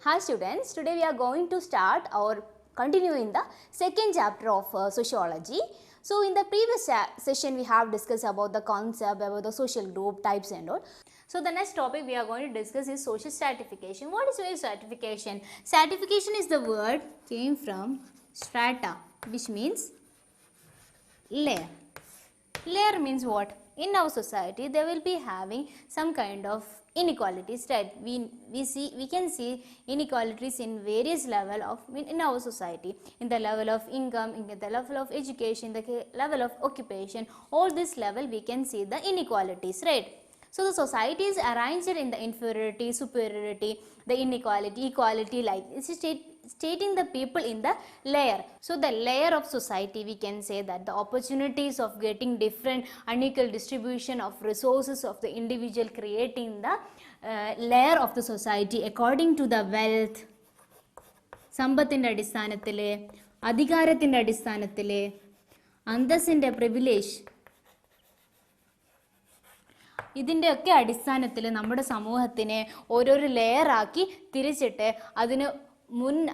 Hi students, today we are going to start or continue in the second chapter of sociology. So in the previous session we have discussed about the concept, about the social group types and all. So the next topic we are going to discuss is social stratification. What is social stratification? Stratification is the word came from strata, which means layer. Layer means what? In our society, they will be having some kind of inequalities, right? We can see inequalities in various level of in our society, in the level of income, in the level of education, the level of occupation. All this level we can see the inequalities, right? So the society is arranged in the inferiority, superiority, the inequality, equality, like it's stating the people in the layer. So the layer of society, we can say that the opportunities of getting different unequal distribution of resources of the individual, creating the layer of the society according to the wealth, സമ്പത്തിൻ്റെ അടിസ്ഥാനത്തിൽ, അധികാരത്തിൻ്റെ അടിസ്ഥാനത്തിൽ, അന്തസ്സിൻ്റെ privilege, ഇതിൻ്റെയൊക്കെ അടിസ്ഥാനത്തിൽ നമ്മുടെ സമൂഹത്തിനെ ഓരോരോ ലെയറാക്കി തിരിച്ചിട്ട് അതിന്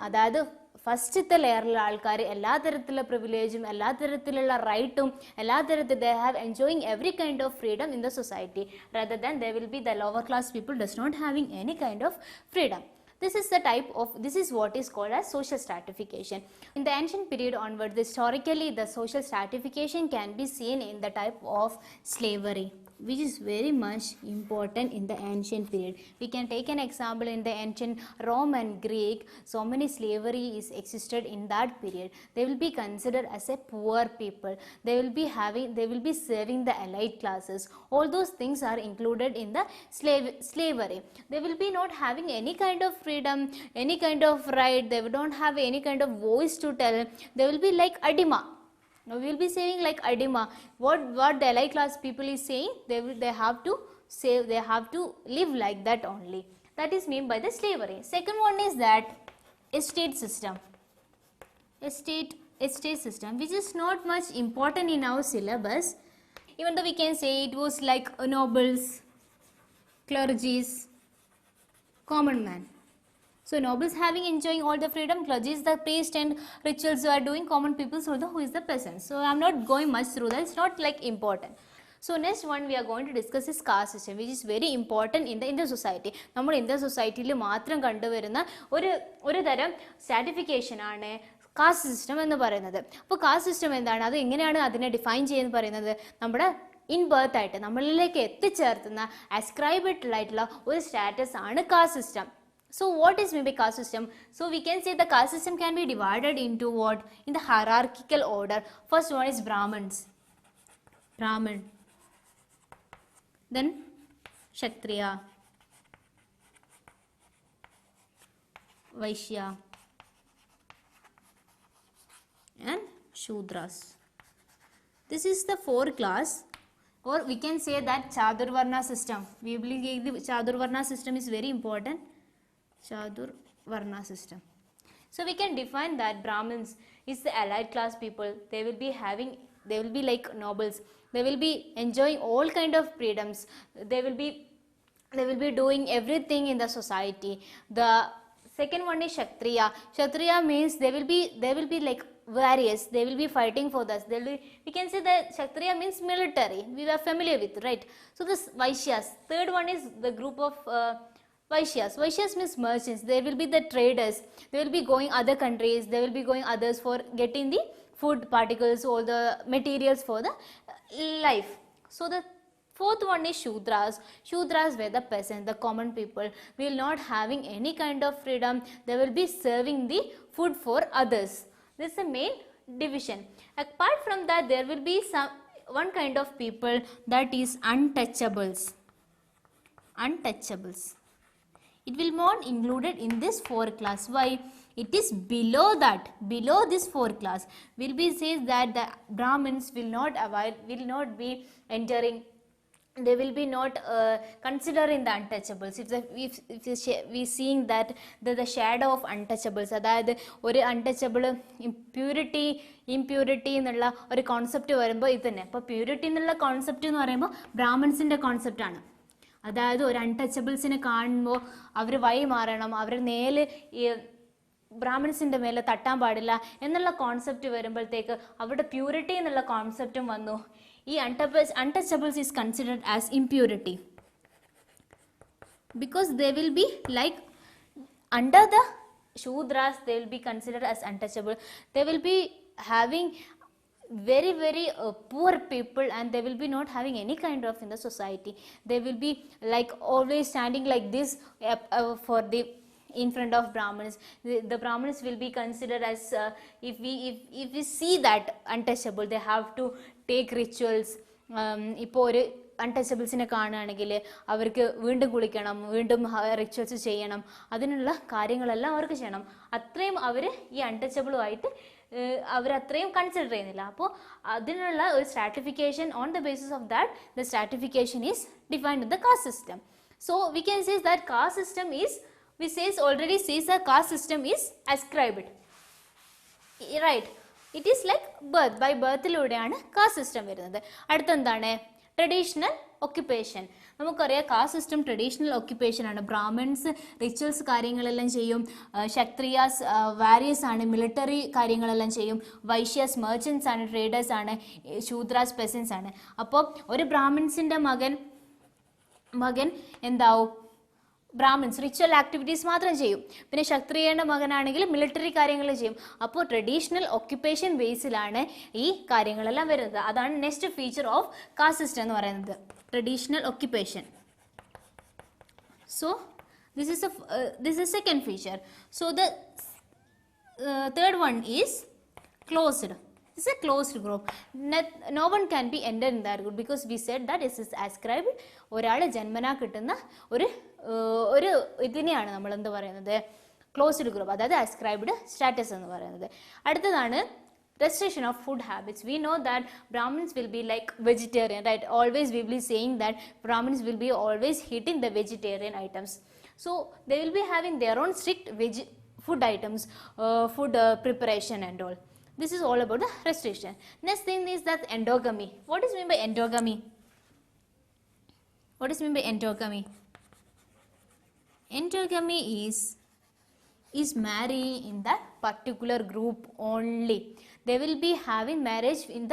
അതായത് ഫസ്റ്റത്തെ ലെയറിലുള്ള ആൾക്കാർ എല്ലാ തരത്തിലുള്ള പ്രിവിലേജും എല്ലാ തരത്തിലുള്ള റൈറ്റും എല്ലാ തരത്തിൽ they have enjoying every kind of freedom in the society rather than they will be the lower class people does not having any kind of freedom. This is what is called as social stratification. In the ancient period onwards, historically the social stratification can be seen in the type of slavery, which is very much important in the ancient period. We can take an example in the ancient Rome and Greek. So many slavery is existed in that period. They will be considered as a poor people. They will be serving the elite classes. All those things are included in the slavery. They will be not having any kind of freedom, any kind of right. They don't have any kind of voice to tell. They will be like adima. Now we will be saying like adima. What the elite class people is saying, they have to say, they have to live like that only. That is meant by the slavery. Second one is that estate system. Estate system, which is not much important in our syllabus. Even though we can say it was like nobles, clergies, common man. So nobles having enjoying all the freedom, clergy is the priest and rituals who are doing, common people who is the peasant. So I am not going much through that, it's not like important. So next one we are going to discuss is caste system, which is very important in the Indian society. നമ്മൾ Indian സൊസൈറ്റിയിൽ മാത്രം കണ്ടുവരുന്ന ഒരു തരം stratification ആണ് caste system എന്ന് പറയുന്നത്. അപ്പോൾ കാസ്റ്റ് സിസ്റ്റം എന്താണ്, അത് എങ്ങനെയാണ് അതിനെ ഡിഫൈൻ ചെയ്യുന്നത് പറയുന്നത്, നമ്മുടെ ഇൻ ബർത്ത് ആയിട്ട് നമ്മളിലേക്ക് എത്തിച്ചേർത്തുന്ന അസ്ക്രൈബഡ് ആയിട്ടുള്ള ഒരു സ്റ്റാറ്റസ് ആണ് caste system. So what is maybe caste system? So we can say the caste system can be divided into what? In the hierarchical order. First one is Brahmins. Brahmin. Then Kshatriya. Vaishya. And Shudras. This is the four class. Or we can say that Chadurvarna system. We believe the Chadurvarna system is very important. Chadurvarna system. So we can define that Brahmins is the elite class people. They will be like nobles. They will be enjoying all kind of freedoms. They will be doing everything in the society. The second one is Kshatriya. Kshatriya means they will be like warriors. They will be fighting for us. We can say that Kshatriya means military. We are familiar with, right? So this Vaishyas. Third one is the group of Vaishyas. Vaishyas means merchants. They will be the traders. They will be going other countries. They will be going others for getting the food particles, all the materials for the life. So the fourth one is Shudras. Shudras were the peasants, the common people. Will not having any kind of freedom. They will be serving the food for others. This is the main division. Apart from that, there will be one kind of people, that is untouchables. Untouchables. It will not included in this four class. Why? It is below that, below this four class. Will be says that the Brahmins will not be entering. They will be not considering the untouchables. If we seeing that the shadow of untouchables, അതായത് ഒരു untouchable impurity എന്നുള്ള ഒരു concept വരുമ്പോൾ ഇത് തന്നെ. അപ്പോൾ purity എന്നുള്ള concept എന്ന് പറയുമ്പോൾ ബ്രാഹ്മൺസിൻ്റെ കോൺസെപ്റ്റ് ആണ്. അതായത് ഒരു അൺടച്ചബിൾസിനെ കാണുമ്പോൾ അവർ വഴി മാറണം, അവർ നേല് ബ്രാഹ്മിൻസിൻ്റെ മേലെ തട്ടാൻ പാടില്ല എന്നുള്ള കോൺസെപ്റ്റ് വരുമ്പോഴത്തേക്ക് അവിടെ പ്യൂരിറ്റി എന്നുള്ള കോൺസെപ്റ്റും വന്നു. ഈ Untouchables is considered as impurity because they will be like under the Shudras, they will be considered as untouchable. They will be having very poor people, and they will be not having any kind of in the society. They will be like always standing like this for the in front of Brahmins. The Brahmins will be considered as if we see that untouchable, they have to take rituals. ഇപ്പോൾ ഒരു അൺടച്ചബിൾസിനെ കാണുകയാണെങ്കിൽ അവർക്ക് വീണ്ടും കുളിക്കണം, വീണ്ടും rituals ചെയ്യണം, അതിനുള്ള കാര്യങ്ങളെല്ലാം അവർക്ക് ചെയ്യണം. അത്രയും അവർ ഈ അൺടച്ചബിളുമായിട്ട് അവരത്രയും കൺസിഡർ ചെയ്യുന്നില്ല. അപ്പോൾ അതിനുള്ള ഒരു stratification, on the basis of that the stratification is defined in the caste system. So we can say that caste system is already says that caste system is ascribed, right? It is like birth, by birthലൂടെയാണ് caste system വരുന്നത്. അടുത്തെന്താണ്? Traditional occupation. നമുക്കറിയാം caste system traditional occupation ആണ്. Brahmins rituals കാര്യങ്ങളെല്ലാം ചെയ്യും, Kshatriyas warriors ആണ്, military കാര്യങ്ങളെല്ലാം ചെയ്യും, വൈശ്യാസ് മെർച്ചൻസ് ആണ്, ട്രേഡേഴ്സ് ആണ്, ശൂദ്രാസ് പെസൻസ് ആണ്. അപ്പോൾ ഒരു ബ്രാഹ്മിൺസിൻ്റെ മകൻ എന്താവും? ബ്രാഹ്മിൻസ് റിച്വൽ ആക്ടിവിറ്റീസ് മാത്രം ചെയ്യും. പിന്നെ ക്ഷത്രിയയുടെ മകനാണെങ്കിൽ മിലിറ്ററി കാര്യങ്ങൾ ചെയ്യും. അപ്പോൾ ട്രഡീഷണൽ ഒക്യുപ്പേഷൻ ബേസിലാണ് ഈ കാര്യങ്ങളെല്ലാം വരുന്നത്. അതാണ് next feature of caste system എന്ന് പറയുന്നത്, traditional occupation. So this is second feature. So the third one is closed. This is a closed group. No one can be entered in that group because we said that this is ascribed. ഒരാൾ ജന്മനാ കിട്ടുന്ന ഒരു ഇതിനെയാണ് നമ്മൾ എന്ത് പറയുന്നത്? Closed group, അതായത് ascribed status എന്ന് പറയുന്നത്. അടുത്തതാണ് restriction of food habits. We know that Brahmins will be like vegetarian, right? Always we will be saying that Brahmins will be always eating the vegetarian items. So they will be having their own strict food items, food preparation and all. This is all about the restriction. Next thing is that endogamy. What is meant by endogamy? What is meant by endogamy? Endogamy is marrying in that particular group only. They will be having marriage in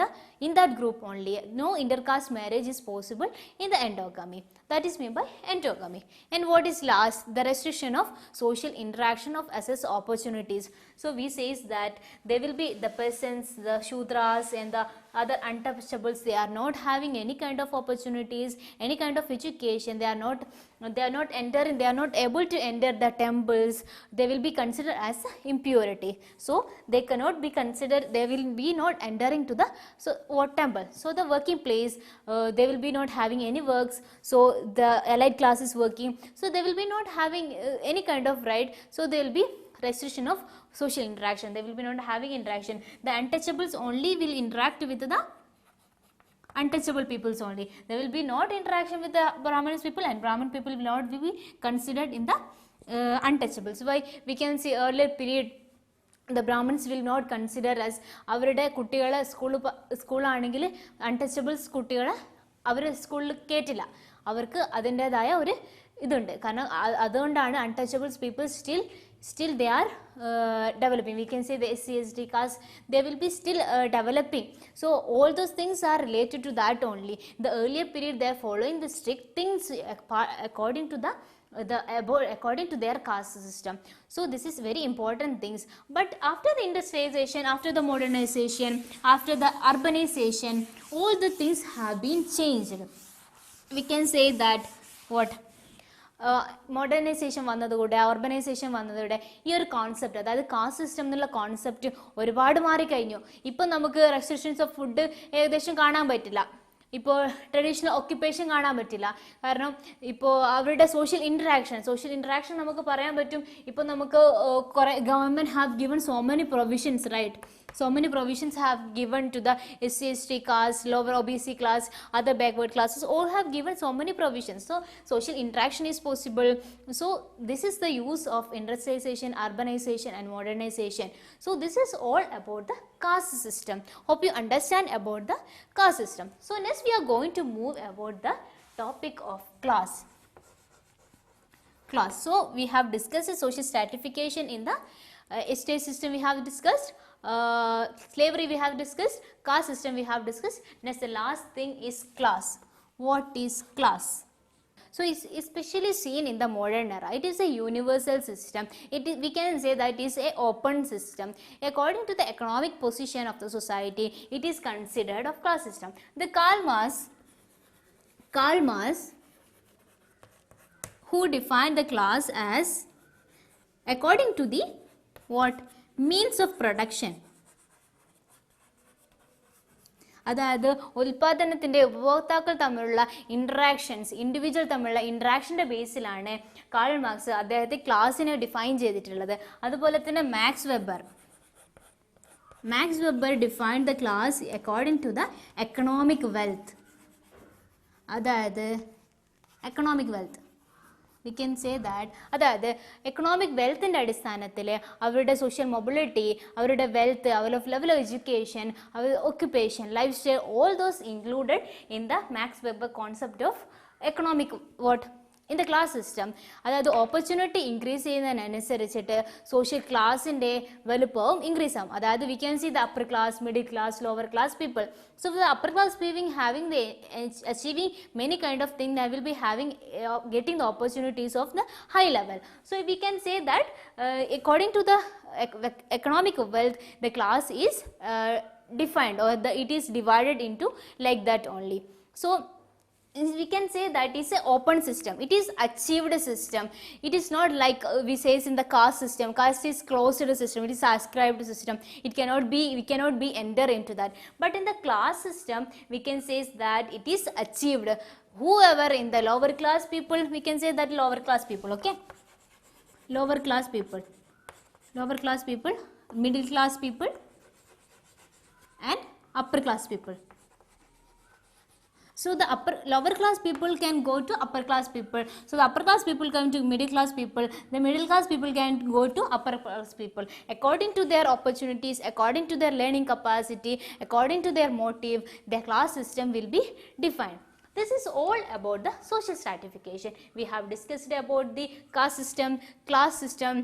that group only. No intercaste marriage is possible in the endogamy. That is meant by endogamy. And what is last? The restriction of social interaction of access opportunities. So we says that they will be the peasants, the Shudras and the other untouchables. They are not having any kind of opportunities, any kind of education. They are not entering. They are not able to enter the temples. They will be considered as impurity. So they cannot be considered. They will be not entering to the temple. So the working place, they will be not having any works. So the allied class is working. So they will be not having any kind of right. So there will be restriction of social interaction. They will be not having interaction. The untouchables only will interact with the untouchable peoples only. There will be not interaction with the Brahmins people, and Brahmin people will not be considered in the untouchables. Why? We can see earlier period the Brahmins will not consider as അവരുടെ കുട്ടികളെ സ്കൂളാണെങ്കിൽ Untouchables കുട്ടികളെ അവർ സ്കൂളിൽ കയറ്റില്ല. അവർക്ക് അതിൻ്റെതായ ഒരു ഇതുണ്ട്. കാരണം അതുകൊണ്ടാണ് Untouchables people still they are developing. We can say the SC ST caste, they will be still developing. So all those things are related to that only. The earlier period they are following the strict things according to according to their caste system. So this is very important things. But after the industrialization, after the modernization, after the urbanization, all the things have been changed. We can say that what modernisation വന്നതുകൂടെ organisation വന്നതോടെ ഈ ഒരു concept, അതായത് caste system എന്നുള്ള concept ഒരുപാട് മാറിക്കഴിഞ്ഞു. ഇപ്പം നമുക്ക് റെസ്ട്രിക്ഷൻസ് ഓഫ് ഫുഡ് ഏകദേശം കാണാൻ പറ്റില്ല. ഇപ്പോൾ ട്രഡീഷണൽ ഒക്യുപ്പേഷൻ കാണാൻ പറ്റില്ല. കാരണം ഇപ്പോൾ അവരുടെ സോഷ്യൽ ഇൻട്രാക്ഷൻ നമുക്ക് പറയാൻ പറ്റും. ഇപ്പോൾ നമുക്ക് കുറേ government have given so many provisions, right? So many provisions have given to the SC ST caste, lower OBC class, other backward classes, all have given so many provisions. So social interaction is possible. So this is the use of industrialization, urbanization and modernization. So this is all about the caste system. Hope you understand about the caste system. So next we are going to move about the topic of class. class. So we have discussed the social stratification in the estate system we have discussed, slavery we have discussed, caste system we have discussed. Next, the last thing is class. What is class? So it's especially seen in the modern era. It is a universal system. We can say that it is a open system. According to the economic position of the society, it is considered of class system. The Karl Marx, who defined the class as according to the what? Means of production. അതായത് ഉൽപാദനത്തിൻ്റെ ഉപഭോക്താക്കൾ തമ്മിലുള്ള interactions, individual തമ്മിലുള്ള ഇൻട്രാക്ഷൻ്റെ ബേസിലാണ് Karl Marx അദ്ദേഹത്തെ ക്ലാസ്സിനെ define ചെയ്തിട്ടുള്ളത്. അതുപോലെ തന്നെ Max Weber defined the class according to the economic wealth. അതായത് economic wealth we can say that അതായത് എക്കണോമിക് വെൽത്തിൻ്റെ അടിസ്ഥാനത്തിൽ അവരുടെ സോഷ്യൽ മൊബിലിറ്റി, അവരുടെ വെൽത്ത്, അവരുടെ ലെവൽ ഓഫ് എഡ്യൂക്കേഷൻ, അവരുടെ occupation, life style, all those included in the Max Weber concept of economic in the class system. അതായത് opportunity increase ചെയ്യുന്നതിനനുസരിച്ചിട്ട് social ക്ലാസിൻ്റെ വലുപ്പവും ഇൻക്രീസ് ആകും. അതായത് we can see the upper class, middle class, lower class people. So the upper class people achieving many kind of things, they will be getting the opportunities of the high level. So we can say that according to the economic wealth, the class is defined, or it is divided into like that only. So we can say that is a open system. It is achieved system. It is not like we say in the caste system. Caste is closed system. It is ascribed system. We cannot be enter into that. But in the class system, we can say that it is achieved. Whoever in the lower class people, we can say that lower class people, okay? Lower class people, middle class people, and upper class people. So the lower class people can go to upper class people. So the upper class people come to middle class people. The middle class people can go to upper class people. According to their opportunities, according to their learning capacity, according to their motive, their class system will be defined. This is all about the social stratification. We have discussed about the caste system, class system,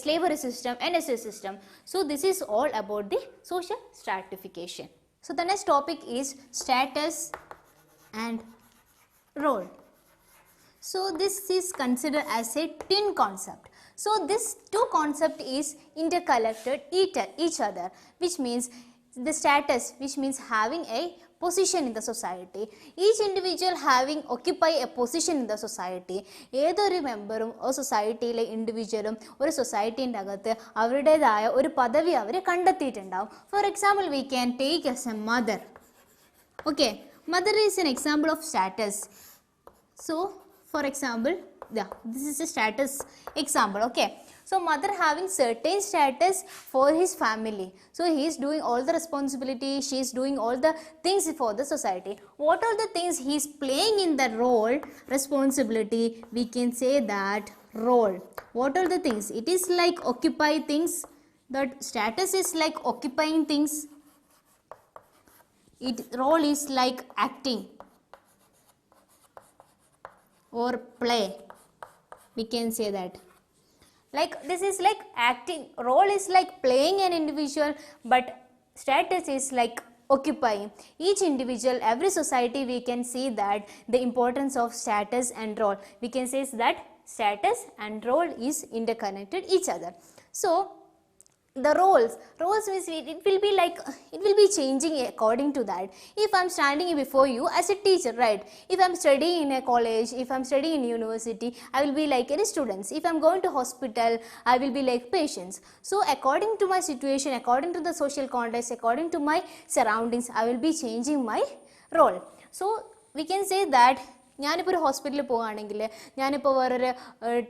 slavery system, and estate system. So this is all about the social stratification. So the next topic is status and role. So this is considered as a twin concept. So this two concept is interconnected each other, which means the status, which means having a position in the society. Each individual occupy a position in the society. ഏതൊരു മെമ്പറും ഒരു സൊസൈറ്റിയിലെ ഇൻഡിവിജ്വലും ഒരു സൊസൈറ്റീൻ്റെ അകത്ത് അവരുടേതായ ഒരു പദവി അവർ കണ്ടെത്തിയിട്ടുണ്ടാവും. For example we can take as a mother. Okay, mother is an example of status. So for example, this is a status example. Okay, so mother having certain status for his family, so he is doing all the responsibility, she is doing all the things for the society. What are the things he is playing in the role, responsibility? We can say that role. What are the things? It is like occupy things. That status is like occupying things. Role is like acting or play. We can say that. Like this is like acting. Role is like playing an individual, but status is like occupying. Each individual, every society, we can see that the importance of status and role. We can say that status and role is interconnected each other. So the roles means it will be changing according to that. If I am standing before you as a teacher, right? If I am studying in a college, if I am studying in university, I will be like any students. If I am going to hospital, I will be like patients. So according to my situation, according to the social context, according to my surroundings, I will be changing my role. So we can say that ഞാനിപ്പോൾ ഒരു ഹോസ്പിറ്റലിൽ പോവുകയാണെങ്കിൽ, ഞാനിപ്പോൾ വേറൊരു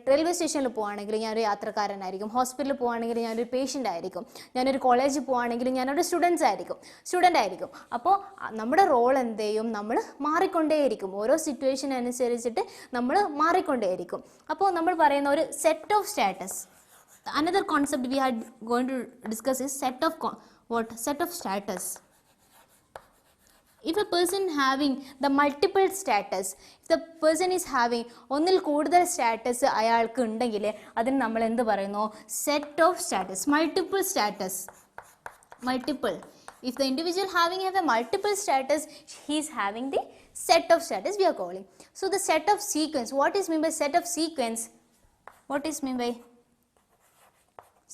railway സ്റ്റേഷനിൽ പോവുകയാണെങ്കിൽ ഞാനൊരു യാത്രക്കാരനായിരിക്കും. ഹോസ്പിറ്റലിൽ പോവുകയാണെങ്കിൽ ഞാനൊരു പേഷ്യൻ്റ് ആയിരിക്കും. ഞാനൊരു കോളേജിൽ പോവുകയാണെങ്കിൽ ഞാനൊരു സ്റ്റുഡൻ്റ് ആയിരിക്കും. അപ്പോൾ നമ്മുടെ റോൾ എന്ത് ചെയ്യും? നമ്മൾ മാറിക്കൊണ്ടേയിരിക്കും. ഓരോ സിറ്റുവേഷൻ അനുസരിച്ചിട്ട് നമ്മൾ മാറിക്കൊണ്ടേയിരിക്കും. അപ്പോൾ നമ്മൾ പറയുന്ന ഒരു set of status. Another concept we are going to discuss is set of status. if a person having the multiple status, if the person is having ഒന്നിൽ കൂടുതൽ സ്റ്റാറ്റസ് അയാൾക്ക് ഉണ്ടെങ്കിൽ അതിന് നമ്മൾ എന്ത് പറയുന്നു? Set of status. Multiple status, multiple. If the individual having have a multiple status, he is having the set of status we are calling. So the set of sequence, what is mean by set of sequence? What is mean by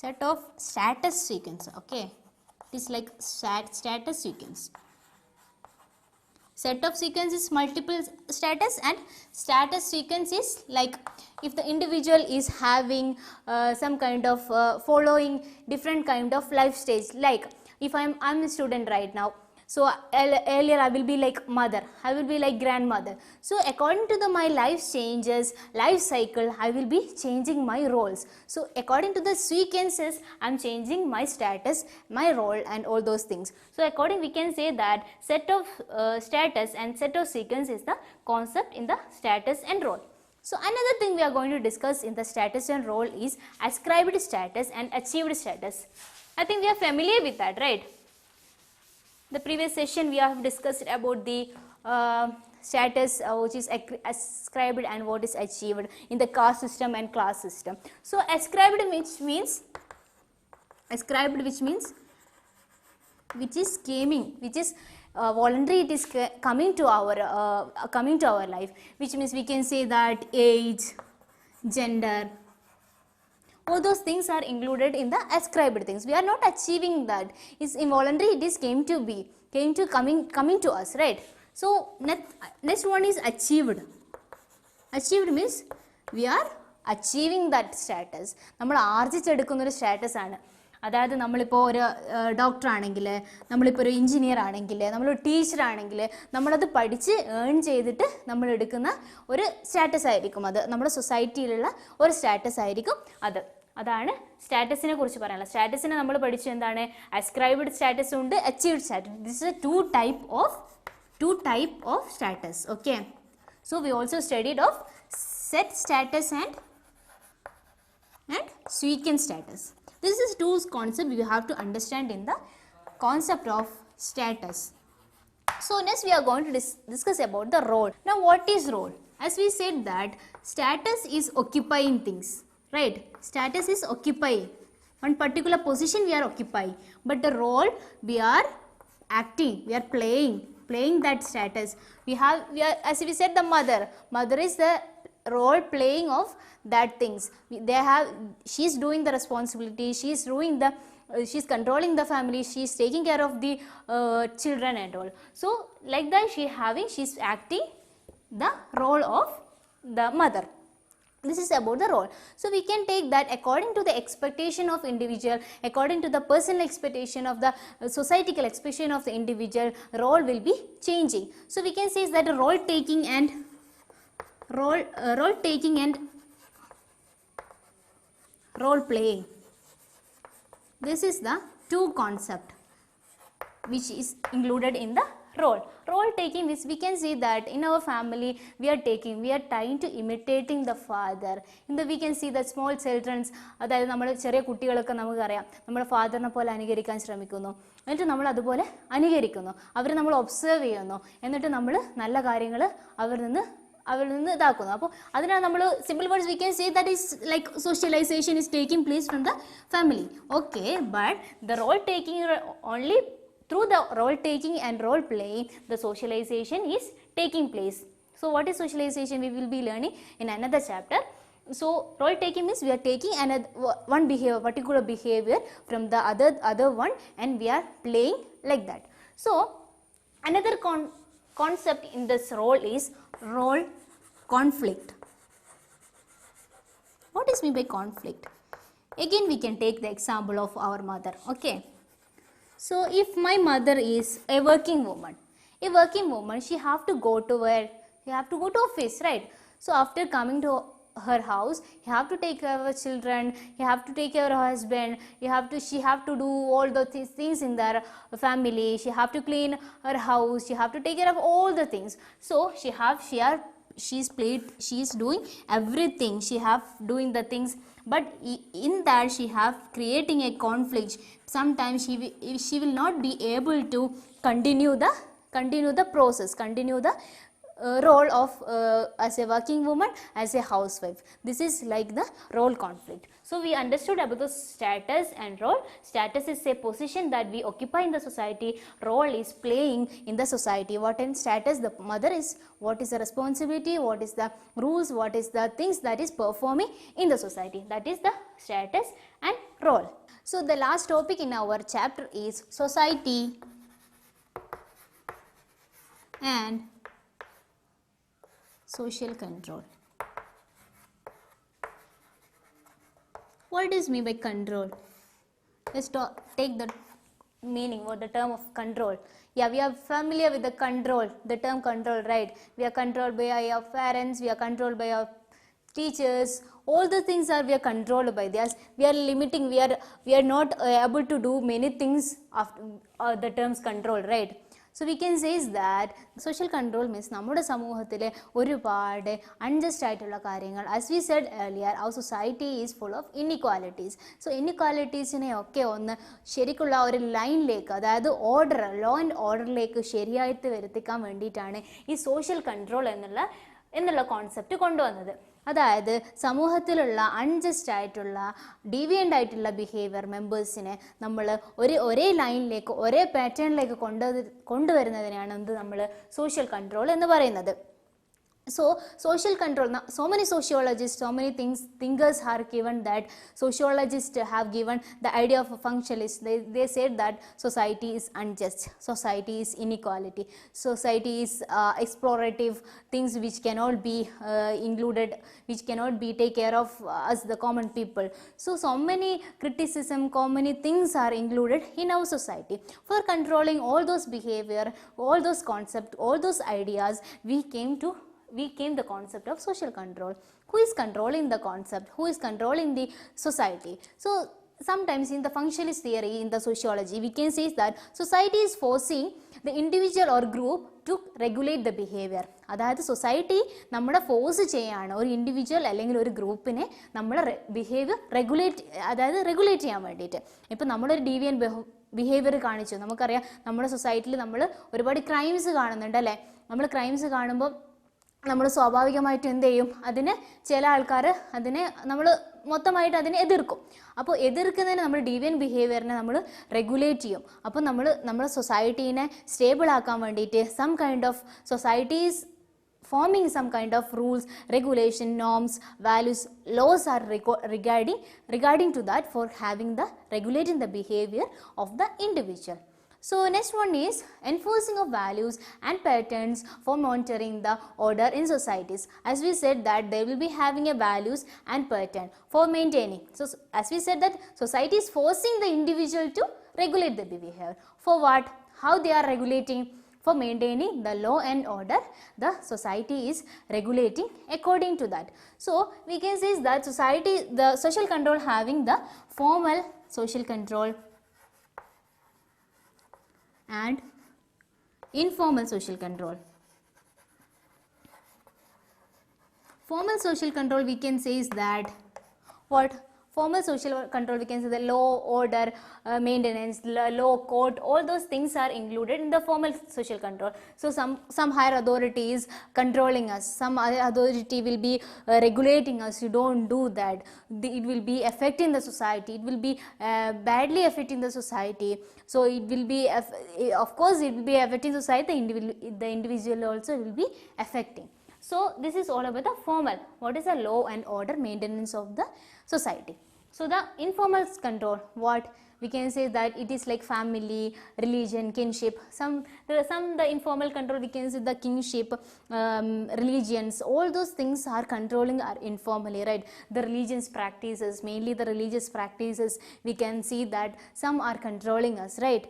set of status sequence? Okay, it is like status sequence. Set of sequence is multiple status, and status sequence is like if the individual is having some kind of following different kind of life stage. Like if I'm a student right now, so earlier I will be like mother, I will be like grandmother. So according to my life changes, life cycle, I will be changing my roles. So according to the sequences, I'm changing my status, my role, and all those things. So according, we can say that set of status and set of sequence is the concept in the status and role. So another thing we are going to discuss in the status and role is ascribed status and achieved status. I think we are familiar with that, right? The previous session we have discussed about the status which is ascribed and what is achieved in the caste system and class system. So ascribed which means which is coming, which is voluntary, it is coming to our life, which means we can say that age, gender, all those things are included in the ascribed things. We are not achieving that. It's involuntary, it is coming to us, right? So next one is achieved. Achieved means we are achieving that status. നമ്മൾ ആർജിച്ചെടുക്കുന്ന ഒരു status ആണ്. അതായത് നമ്മളിപ്പോൾ ഒരു doctor ആണെങ്കിൽ, നമ്മളിപ്പോൾ ഒരു engineer ആണെങ്കിൽ, നമ്മളൊരു ടീച്ചർ ആണെങ്കിൽ, നമ്മളത് പഠിച്ച് ഏൺ ചെയ്തിട്ട് നമ്മൾ എടുക്കുന്ന ഒരു സ്റ്റാറ്റസ് ആയിരിക്കും അത്. നമ്മുടെ സൊസൈറ്റിയിലുള്ള ഒരു സ്റ്റാറ്റസ് ആയിരിക്കും അത്. അതാണ് സ്റ്റാറ്റസിനെ കുറിച്ച് പറയാനുള്ളത്. സ്റ്റാറ്റസിനെ നമ്മൾ പഠിച്ചു എന്താണ്? അസ്ക്രൈബ്ഡ് സ്റ്റാറ്റസ് ഉണ്ട്, achieved status. This is two type of status. Okay, so we also studied of set status and sequence status. This is two concepts you have to understand in the concept of status. So next we are going to discuss about the role. Now what is role? As we said that status is occupying things, right? Status is occupying one particular position, we are occupying, but the role we are acting, we are playing that status. We are, as we said, the mother is the role playing of that things. She is doing the responsibility, she is doing the she is controlling the family, she is taking care of the children and all. So like that she is acting the role of the mother. This is about the role. So we can take that according to the expectation of individual, according to the personal expectation of the societal expectation of the individual, role will be changing. So we can say that role taking and role playing, this is the two concept which is included in the role taking, which we can see that in our family we are trying to imitating the father. In the we can see that small children, അതായത് നമ്മുടെ ചെറിയ കുട്ടികളൊക്കെ നമുക്കറിയാം, നമ്മുടെ ഫാദറിനെ പോലെ അനുകരിക്കാൻ ശ്രമിക്കുന്നു, എന്നിട്ട് നമ്മൾ അതുപോലെ അനുകരിക്കുന്നു, അവരെ നമ്മൾ ഒബ്സർവ് ചെയ്യുന്നു, എന്നിട്ട് നമ്മൾ നല്ല കാര്യങ്ങൾ അവരിൽ നിന്ന് ഇതാക്കുന്നു. അപ്പോൾ അതിനാണ് നമ്മൾ simple words we can say that is like socialization is taking place from the family. Okay, but the role taking only through the role taking and role playing, the socialization is taking place. So what is socialization? We will be learning in another chapter. So role taking means we are taking one behavior, particular behavior from the other one, and we are playing like that. So another concept in this role is role conflict. What is meant by conflict? Again we can take the example of our mother. Okay, so if my mother is a working woman, she have to go to office, right? So after coming to her house, you have to take care of her children, you have to take care of her husband, she have to do all the things in their family, she have to clean her house, she have to take care of all the things. So she is doing everything, she have doing the things, but in that she have creating a conflict. Sometimes she will not be able to continue continue the process, continue the role of as a working woman, as a housewife. This is like the role conflict. So we understood about the status and role. Status is a position that we occupy in the society. Role is playing in the society. What in status the mother is, what is the responsibility, what is the rules, what is the things that is performing in the society. That is the status and role. So the last topic in our chapter is society and social control. What is mean by control? Let's take the meaning or the term of control. Yeah, we are familiar with the control, the term control, right? We are controlled by our parents, we are controlled by our teachers. All the things are we are controlled by this. We are limiting, we are not able to do many things after the terms control, right? So we can say is that social control means നമ്മുടെ സമൂഹത്തിലെ ഒരുപാട് unjust ആയിട്ടുള്ള കാര്യങ്ങൾ. As we said earlier, our society is full of inequalities. So inequalitiesനെ ഒക്കെ ഒന്ന് ശരിക്കുള്ള ഒരു ലൈനിലേക്ക്, അതായത് ഓർഡർ, ലോ ആൻഡ് ഓർഡറിലേക്ക് ശരിയായിട്ട് വരുത്തിക്കാൻ വേണ്ടിയിട്ടാണ് ഈ സോഷ്യൽ കൺട്രോൾ എന്നുള്ള കോൺസെപ്റ്റ് കൊണ്ടുവന്നത്. അതായത് സമൂഹത്തിലുള്ള അൺജസ്റ്റ് ആയിട്ടുള്ള ഡീവിയൻ്റ് ആയിട്ടുള്ള ബിഹേവിയർ മെമ്പേഴ്സിനെ നമ്മൾ ഒരേ ലൈനിലേക്ക്, ഒരേ പാറ്റേണിലേക്ക് കൊണ്ടുവരുന്നതിനാണ് നമ്മൾ സോഷ്യൽ കൺട്രോൾ എന്ന് പറയുന്നത്. So social control, now so many sociologists, so many thinkers are given that sociologists have given the idea of a functionalist. They said that society is unjust, society is inequality, society is explorative things which cannot be included, which cannot be take care of us the common people. So many criticism, so many things are included in our society. For controlling all those behavior, all those concepts, all those ideas, we came the concept of social control. Who is controlling the concept? Who is controlling the society? So sometimes in the functionalist theory, in the sociology, we can say that society is forcing the individual or group to regulate the behavior. അതായത് society നമ്മളെ force ചെയ്യാണ്, ഒരു individual അല്ലെങ്കിൽ ഒരു ഗ്രൂപ്പിനെ നമ്മളെ behaviour regulate ചെയ്യാൻ വേണ്ടിയിട്ട്. ഇപ്പം നമ്മളൊരു ഡീവിയൻ ബിഹേവിയർ കാണിച്ചു, നമുക്കറിയാം നമ്മുടെ സൊസൈറ്റിയിൽ നമ്മൾ ഒരുപാട് ക്രൈംസ് കാണുന്നുണ്ട് അല്ലേ. നമ്മൾ ക്രൈംസ് കാണുമ്പോൾ നമ്മൾ സ്വാഭാവികമായിട്ടും എന്ത് ചെയ്യും, അതിന് ചില ആൾക്കാർ അതിനെ നമ്മൾ മൊത്തമായിട്ട് അതിനെ എതിർക്കും. അപ്പോൾ എതിർക്കുന്നതിന് നമ്മൾ ഡീവിയൻ ബിഹേവിയറിനെ നമ്മൾ റെഗുലേറ്റ് ചെയ്യും. അപ്പോൾ നമ്മുടെ സൊസൈറ്റീനെ സ്റ്റേബിൾ ആക്കാൻ വേണ്ടിയിട്ട് some kind of societies forming some kind of rules, regulation, norms, values, laws are regarding to that for having the regulating the behavior of the individual. So next one is enforcing of values and patterns for monitoring the order in societies. As we said that they will be having a values and pattern for maintaining. So as we said that society is forcing the individual to regulate the behavior. For what? How they are regulating? For maintaining the law and order, the society is regulating according to that. So we can say that society, the social control having the formal social control and informal social control. Formal social control we can say is that what? Formal social control we can say the law, order, maintenance, law, court, all those things are included in the formal social control. So some higher authority is controlling us, some other authority will be regulating us, you don't do that, it will be affecting the society, it will be badly affecting the society. So it will be, of course it will be affecting society, the individual also will be affecting. So this is all about the formal, what is the law and order maintenance of the society. So the informal control, what we can say that it is like family, religion, kinship. The informal control we can say the kinship, religions, all those things are controlling are informally, right? The religious practices, mainly the religious practices, we can see that some are controlling us, right?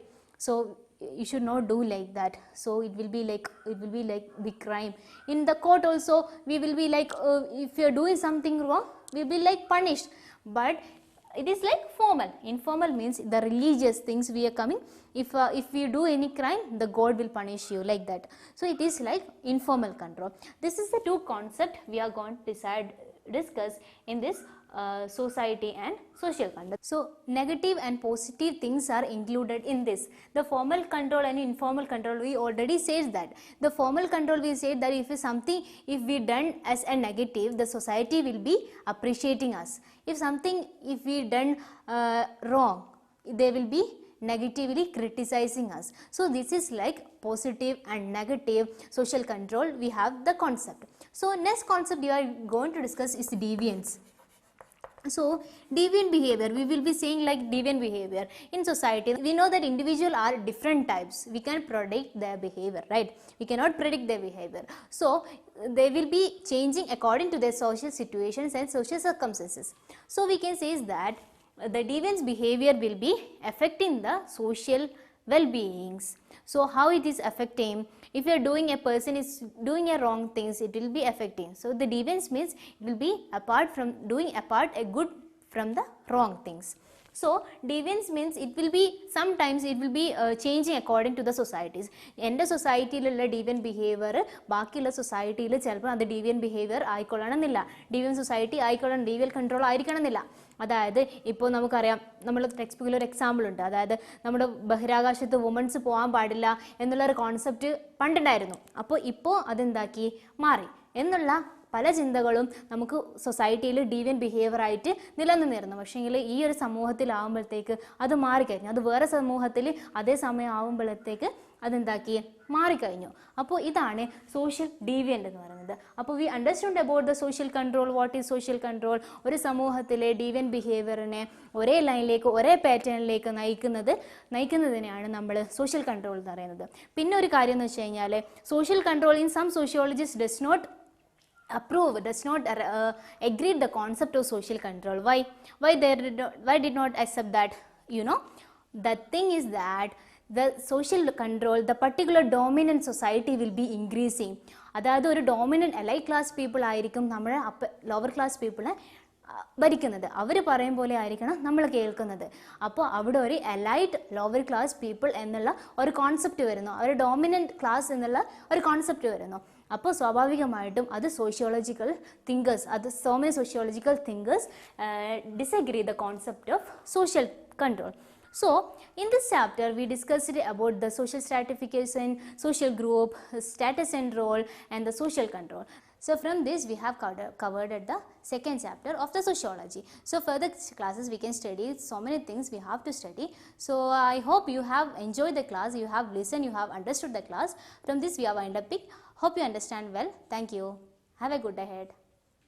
So you should not do like that. So it will be like big crime. In the court also we will be like if you are doing something wrong we will be like punished. But it is like formal. Informal means the religious things we are coming. If you do any crime, the God will punish you, like that. So it is like informal control. This is the two concept we are going to discuss in this society and social control. So negative and positive things are included in this. The formal control and informal control, we already said that. The formal control, we said that if something, if we done as a negative, the society will be appreciating us. If something, if we done wrong, they will be negatively criticizing us. So this is like positive and negative social control. We have the concept. So next concept we are going to discuss is deviance. So deviant behavior, we will be saying like deviant behavior in society. We know that individuals are different types. We can predict their behavior, right? We cannot predict their behavior. So they will be changing according to their social situations and social circumstances. So we can say is that the deviant behavior will be affecting the social well-beings. So how it is affecting? If you are doing, a person is doing a wrong things, it will be affecting. So the deviance means it will be apart from doing apart a good from the wrong things. So deviance means it will be, sometimes it will be changing according to the societies. എൻ്റെ സൊസൈറ്റിയിലുള്ള ഡീവിയൻ behaviour ബാക്കിയുള്ള സൊസൈറ്റിയിൽ ചിലപ്പോൾ അത് ഡീവിയൻ behaviour ആയിക്കൊള്ളണമെന്നില്ല, ഡീവിയൻ society ആയിക്കൊള്ളണം, ഡീവിയൻ control ആയിരിക്കണമെന്നില്ല. അതായത് ഇപ്പോൾ നമുക്കറിയാം, നമ്മൾ ടെക്സ്റ്റ് ബുക്കിൽ ഒരു എക്സാമ്പിൾ ഉണ്ട്. അതായത് നമ്മുടെ ബഹിരാകാശത്ത് വുമൻസ് പോകാൻ പാടില്ല എന്നുള്ളൊരു കോൺസെപ്റ്റ് പണ്ടുണ്ടായിരുന്നു. അപ്പോൾ ഇപ്പോൾ അതെന്താക്കി മാറി എന്നുള്ള പല ചിന്തകളും നമുക്ക് സൊസൈറ്റിയിൽ ഡീവിയൻ ബിഹേവിയർ ആയിട്ട് നിലനിന്നിരുന്നു. പക്ഷേങ്കിൽ ഈ ഒരു സമൂഹത്തിലാവുമ്പോഴത്തേക്ക് അത് മാറിക്കഴിഞ്ഞു. അത് വേറെ സമൂഹത്തിൽ അതേ സമയം ആവുമ്പോഴത്തേക്ക് അതെന്താക്കി മാറിക്കഴിഞ്ഞു. അപ്പോൾ ഇതാണ് സോഷ്യൽ ഡീവിയൻ്റ് എന്ന് പറയുന്നത്. അപ്പോൾ we understand about the social control. What is social control? ഒരു സമൂഹത്തിലെ ഡീവിയൻ ബിഹേവിയറിനെ ഒരേ ലൈനിലേക്ക്, ഒരേ പാറ്റേണിലേക്ക് നയിക്കുന്നതിനെയാണ് നമ്മൾ സോഷ്യൽ കൺട്രോൾ എന്ന് പറയുന്നത്. പിന്നെ ഒരു കാര്യം എന്ന് വെച്ച് കഴിഞ്ഞാൽ, social control in some sociologist does not agree the concept of social control. Why did not accept that? You know, the thing is that the social control, the particular dominant society will be increasing. അതായത് ഒരു dominant elite class people ആയിരിക്കും നമ്മുടെ lower class പീപ്പിളെ ഭരിക്കുന്നത്. അവർ പറയും പോലെ ആയിരിക്കണം നമ്മൾ കേൾക്കുന്നത്. അപ്പോൾ അവിടെ ഒരു എലൈറ്റ് ലോവർ ക്ലാസ് പീപ്പിൾ എന്നുള്ള ഒരു കോൺസെപ്റ്റ് വരുന്നു, ഒരു ഡോമിനൻറ്റ് ക്ലാസ് എന്നുള്ള ഒരു കോൺസെപ്റ്റ് വരുന്നു. അപ്പോൾ സ്വാഭാവികമായിട്ടും അത് sociological thinkers, so many sociological thinkers disagree the concept of social control. So in this chapter we discussed about the social stratification, social group, status and role, and the social control. So from this we have covered at the second chapter of the sociology. So further classes we can study so many things we have to study. So I hope you have enjoyed the class, you have listened, you have understood the class. From this we have wind up. Hope you understand well. Thank you. Have a good day ahead.